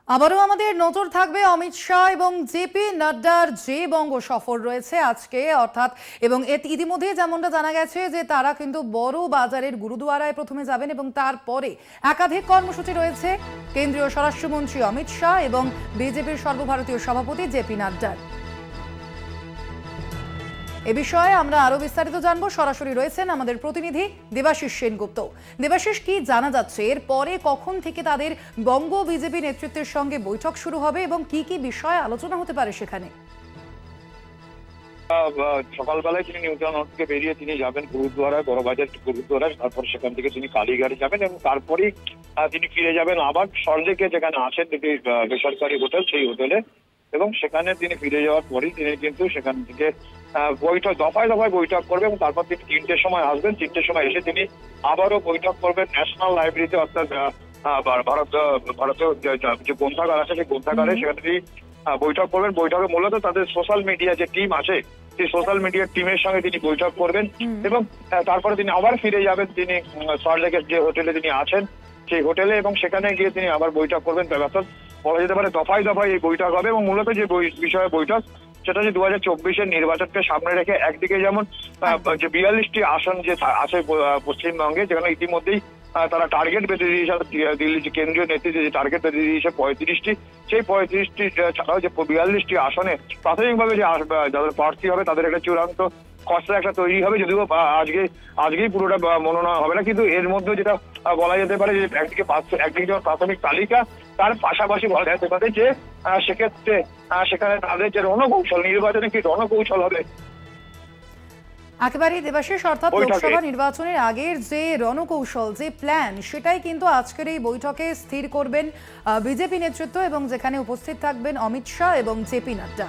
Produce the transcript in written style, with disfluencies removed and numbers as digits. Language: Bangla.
আবারও আমাদের নজর থাকবে অমিত শাহ এবং জেপি নাড্ডার যে বঙ্গ সফর রয়েছে আজকে অর্থাৎ এবং ইতিমধ্যে যেমনটা জানা গেছে যে তারা কিন্তু বড় বাজারের গুরুদুয়ারায় প্রথমে যাবেন এবং তারপরে একাধিক কর্মসূচি রয়েছে কেন্দ্রীয় স্বরাষ্ট্রমন্ত্রী অমিত শাহ এবং বিজেপির সর্বভারতীয় সভাপতি জেপি নাড্ডার। এ বিষয়ে আমরা আরো বিস্তারিত জানবো। সরাসরি রয়েছেন আমাদের প্রতিনিধি দেবাশিস সেনগুপ্ত। দেবাশিস, কি জানা যাচ্ছে এর পরে কখন থেকে তাদের বঙ্গ বিজেপি নেতৃত্বের সঙ্গে বৈঠক শুরু হবে এবং কি কি বিষয়ে আলোচনা হতে পারে সেখানে? সকালবেলায় তিনি নিউ টাউন থেকে বেরিয়ে তিনি যাবেন গুরুদ্বারায়, বড়বাজার গুরুদ্বারায়, তারপর সেখান থেকে তিনি কালীঘাটে যাবেন এবং তারপরেই তিনি ফিরে যাবেন আবার সল্টলেকে, যেখানে আছেন দুটি বেসরকারি হোটেল, সেই হোটেলে। এবং সেখানে তিনি ফিরে যাওয়ার পরেই তিনি কিন্তু সেখান থেকে বৈঠক দফায় দফায় বৈঠক করবেন এবং তারপর তিনি 3টের সময় আসবেন। 3টের সময় এসে তিনি আবারও বৈঠক করবেন ন্যাশনাল লাইব্রেরিতে, অর্থাৎ ভারতীয় যে গ্রন্থাগার আছে সেই গ্রন্থাগারে, সেখানে তিনি বৈঠক করবেন। বৈঠকে মূলত তাদের সোশ্যাল মিডিয়া যে টিম আছে সেই সোশ্যাল মিডিয়ার টিমের সঙ্গে তিনি বৈঠক করবেন এবং তারপরে তিনি আবার ফিরে যাবেন তিনি সল্টলেকের যে হোটেলে তিনি আছেন সেই হোটেলে, এবং সেখানে গিয়ে তিনি আবার বৈঠক করবেন। অর্থাৎ বলা যেতে পারে দফায় দফায় এই বৈঠক হবে এবং মূলত যে বিষয়ে বৈঠক সেটা যে 2024-এর নির্বাচনকে সামনে রেখে একদিকে যেমন যে 42টি আসন যে আছে পশ্চিমবঙ্গে, যেখানে ইতিমধ্যেই তারা টার্গেট বেঁধে দিয়েছে, দিল্লি যে কেন্দ্রীয় নেতৃত্বে যে টার্গেট বেঁধে দিয়েছে 35টি, সেই 35টি ছাড়াও যে 42টি আসনে প্রাথমিকভাবে যে যাদের প্রার্থী হবে তাদের একটা চূড়ান্ত খসড়া একটা তৈরি হবে, যদিও আজকেই পুরোটা মনোনয়ন হবে না। কিন্তু এর মধ্যে যেটা বলা যেতে পারে যে একদিকে যেমন প্রাথমিক তালিকা, তার পাশাপাশি বলা যেতে পারে যে সেক্ষেত্রে সেখানে তাদের যে রণকৌশল, নির্বাচনে কি রণকৌশল হবে একেবারেই দেবাশিস, অর্থাৎ লোকসভা নির্বাচনের আগের যে রণকৌশল, যে প্ল্যান, সেটাই কিন্তু আজকের এই বৈঠকে স্থির করবেন বিজেপি নেতৃত্ব এবং যেখানে উপস্থিত থাকবেন অমিত শাহ এবং জেপি নাড্ডা।